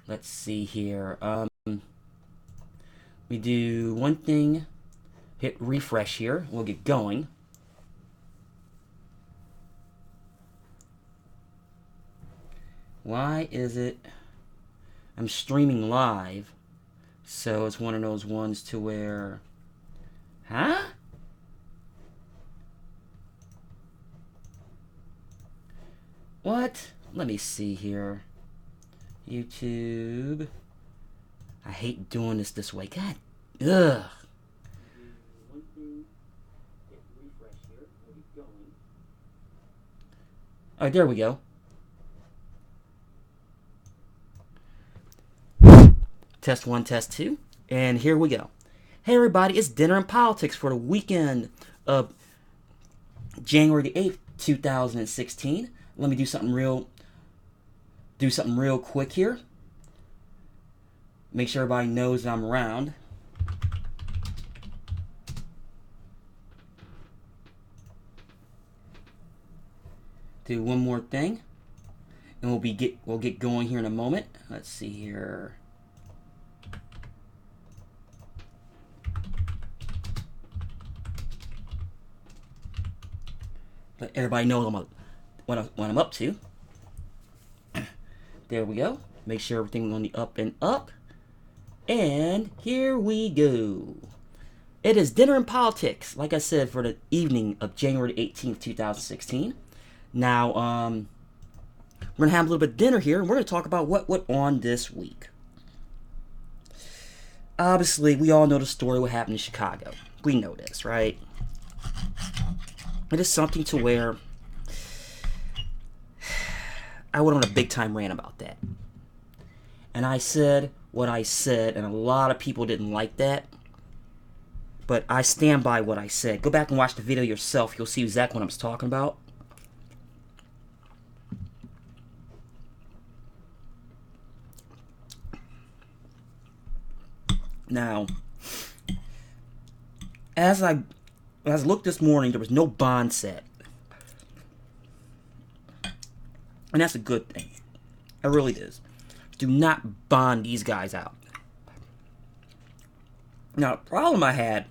Let's see here. We do one thing, hit refresh here. We'll get going. Why is it I'm streaming live, so it's one of those ones to where, huh? What? Let me see here. YouTube. I hate doing this way. God, ugh. All right, there we go. Test 1, test 2, and here we go. Hey everybody, it's Dinner and Politics for the weekend of January the 8th, 2016. Let me do something real quick here. Make sure everybody knows I'm around. Do one more thing, and we'll get going here in a moment. Let's see here. Let everybody know what I'm up to. There we go. Make sure everything's on the up and up. And here we go. It is Dinner and Politics, like I said, for the evening of January 18th, 2016. Now, we're going to have a little bit of dinner here, and we're going to talk about what went on this week. Obviously, we all know the story what happened in Chicago. We know this, right? It is something to where I went on a big time rant about that. And I said what I said, and a lot of people didn't like that. But I stand by what I said. Go back and watch the video yourself. You'll see exactly what I was talking about. Now, as I looked this morning, there was no bond set. And that's a good thing. It really is. Do not bond these guys out. Now, the problem I had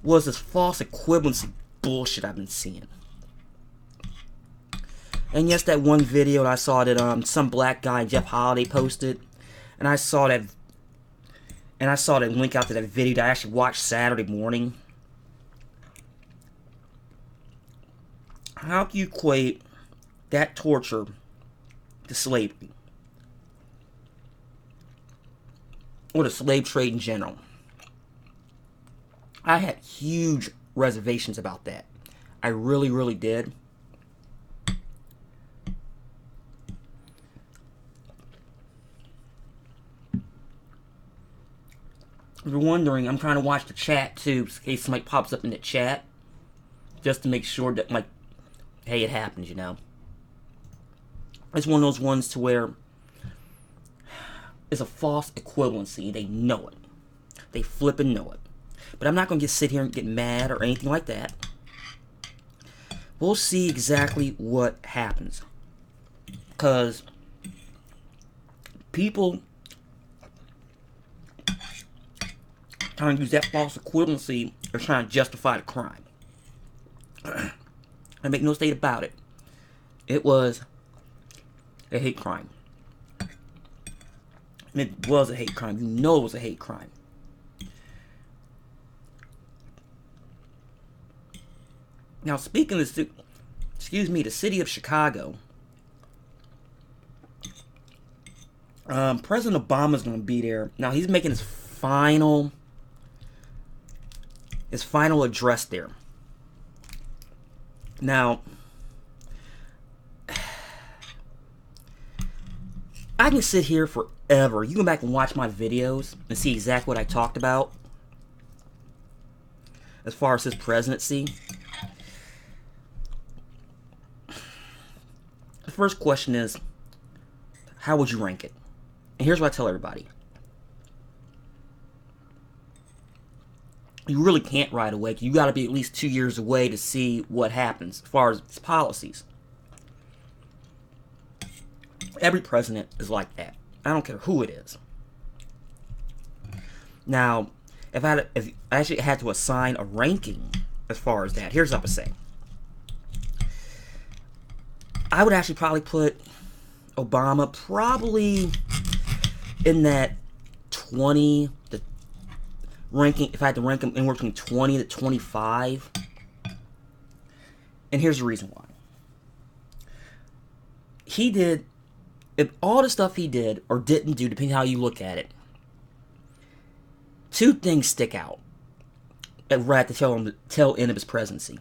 was this false equivalency bullshit I've been seeing. And yes, that one video that I saw that some black guy, Jeff Holiday, posted, and I saw that link out to that video that I actually watched Saturday morning. How can you equate that torture to slavery? Or the slave trade in general? I had huge reservations about that. I really, really did. If you're wondering, I'm trying to watch the chat too, in case somebody pops up in the chat, just to make sure that, like, hey, it happens, you know. It's one of those ones to where it's a false equivalency. They know it. They flippin' know it. But I'm not going to sit here and get mad or anything like that. We'll see exactly what happens. Because people trying to use that false equivalency are trying to justify the crime. I make no state about it. It was a hate crime. It was a hate crime. You know it was a hate crime. Now, speaking of the city of Chicago, President Obama's going to be there. Now, he's making his final address there. Now, I can sit here forever. You go back and watch my videos and see exactly what I talked about as far as his presidency. The first question is, how would you rank it? And here's what I tell everybody. You really can't right away. You got to be at least 2 years away to see what happens as far as policies. Every president is like that. I don't care who it is. Now, if I actually had to assign a ranking as far as that, here's what I would say. I would actually probably put Obama probably in that 20 to ranking, if I had to rank him anywhere between 20 to 25. And here's the reason why. He did, if all the stuff he did or didn't do, depending on how you look at it, two things stick out right at the tail end of his presidency.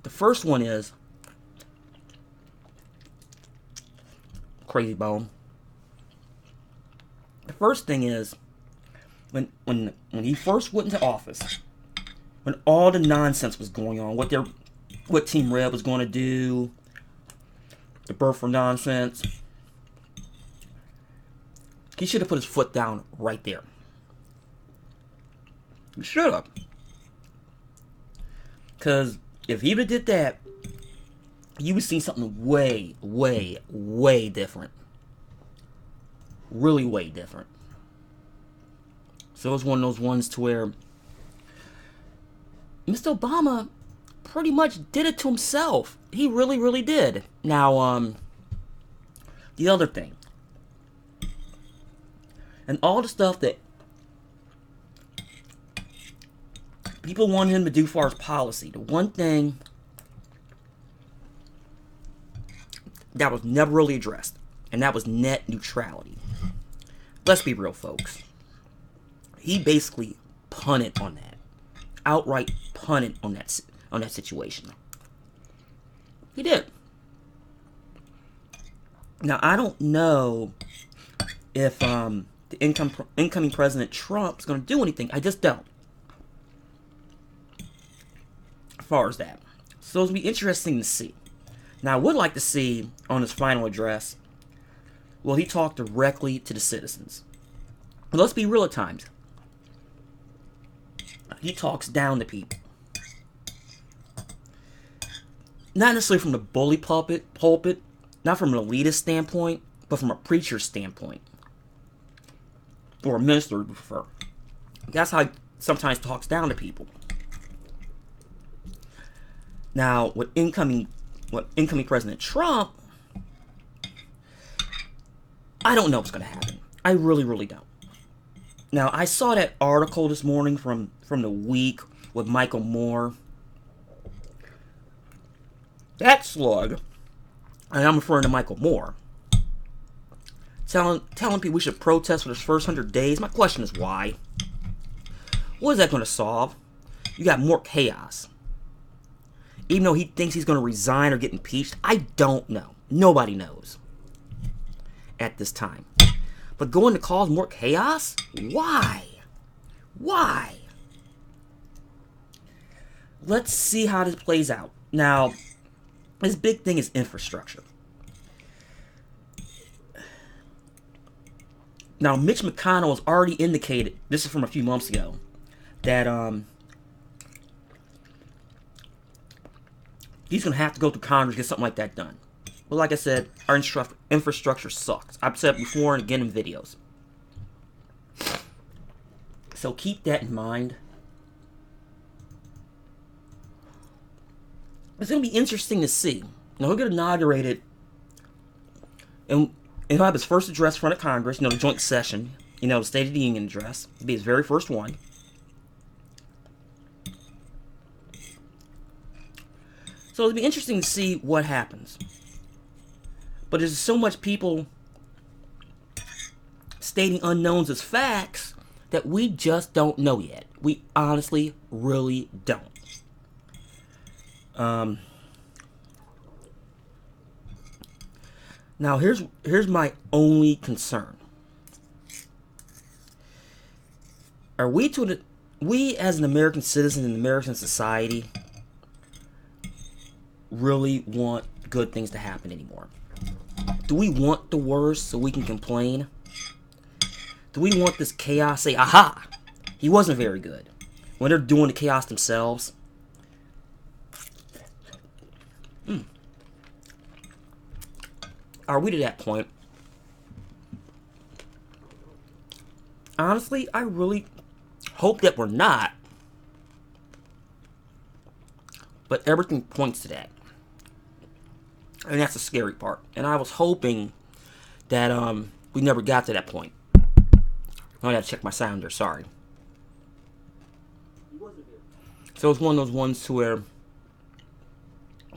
The first one is Crazy Bone. The first thing is when he first went into office, when all the nonsense was going on, what Team Red was going to do, the birther nonsense, he should have put his foot down right there. He should have. Because if he would have did that, you would see something way, way, way different. Really way different. So it was one of those ones to where Mr. Obama pretty much did it to himself. He really, really did. Now, the other thing. And all the stuff that people want him to do as far as policy. The one thing that was never really addressed, and that was net neutrality. Let's be real, folks. He basically punted on that. Outright punted on that situation. He did. Now, I don't know if the incoming President Trump is going to do anything. I just don't. As far as that. So it'll be interesting to see. Now, I would like to see on his final address, will he talk directly to the citizens? But let's be real at times. He talks down to people. Not necessarily from the bully pulpit, not from an elitist standpoint, but from a preacher's standpoint. Or a minister, would prefer. That's how he sometimes talks down to people. Now, with incoming President Trump, I don't know what's going to happen. I really, really don't. Now, I saw that article this morning from The Week with Michael Moore. That slug, and I'm referring to Michael Moore, telling people we should protest for the first 100 days. My question is why? What is that going to solve? You got more chaos. Even though he thinks he's going to resign or get impeached, I don't know. Nobody knows at this time. But going to cause more chaos? Why? Why? Let's see how this plays out. Now, this big thing is infrastructure. Now, Mitch McConnell has already indicated, this is from a few months ago, that he's going to have to go through Congress to get something like that done. But like I said, our infrastructure sucks. I've said it before and again in videos. So keep that in mind. It's going to be interesting to see. Now, we're going to inaugurate it, and he'll have his first address in front of Congress, the joint session, the State of the Union address. It'll be his very first one. So it'll be interesting to see what happens. But there's so much people stating unknowns as facts that we just don't know yet. We honestly really don't. Now here's my only concern. Are we as an American citizen in American society really want good things to happen anymore? Do we want the worst so we can complain? Do we want this chaos? Say, aha, he wasn't very good. When they're doing the chaos themselves. Are we to that point? Honestly, I really hope that we're not. But everything points to that. And that's the scary part. And I was hoping that we never got to that point. I gotta check my sounder, sorry. So it's one of those ones to where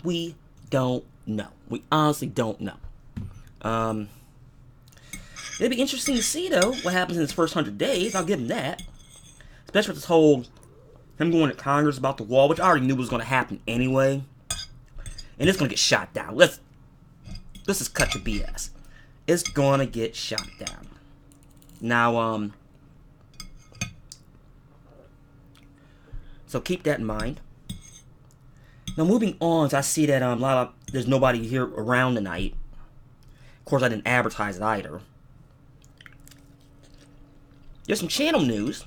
we don't know. We honestly don't know. It'd be interesting to see, though, what happens in his first 100 days. I'll give him that. Especially with this whole, him going to Congress about the wall, which I already knew was going to happen anyway. And it's going to get shot down. Let's just cut the BS. It's going to get shot down. Now, so keep that in mind. Now, moving on, so I see that there's nobody here around tonight. Of course, I didn't advertise it either. There's some channel news.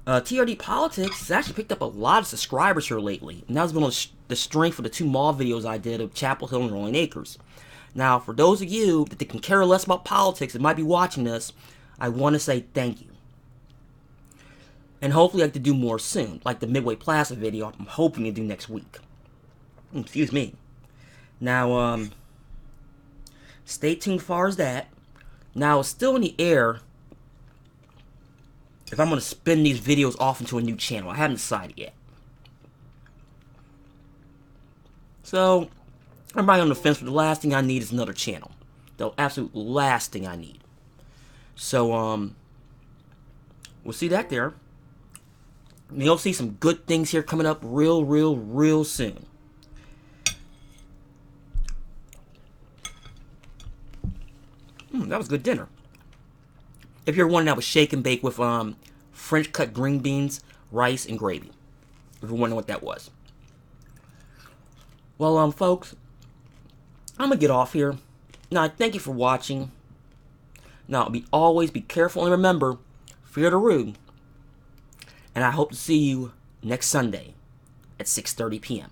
TRD Politics has actually picked up a lot of subscribers here lately. And that's been on the strength of the 2 mall videos I did of Chapel Hill and Rolling Acres. Now, for those of you that can care less about politics that might be watching this, I want to say thank you. And hopefully I get to do more soon. Like the Midway Plaza video I'm hoping to do next week. Excuse me. Now, stay tuned as far as that. Now, it's still in the air if I'm going to spin these videos off into a new channel. I haven't decided yet. So, everybody on the fence, but the last thing I need is another channel. The absolute last thing I need. So, we'll see that there. And you'll see some good things here coming up real soon. That was good dinner. If you're wondering, that was shake and bake with French cut green beans, rice, and gravy. If you're wondering what that was. Well, folks, I'm gonna get off here. Now, thank you for watching. Now, always be careful and remember, fear the rude. And I hope to see you next Sunday at 6:30 p.m.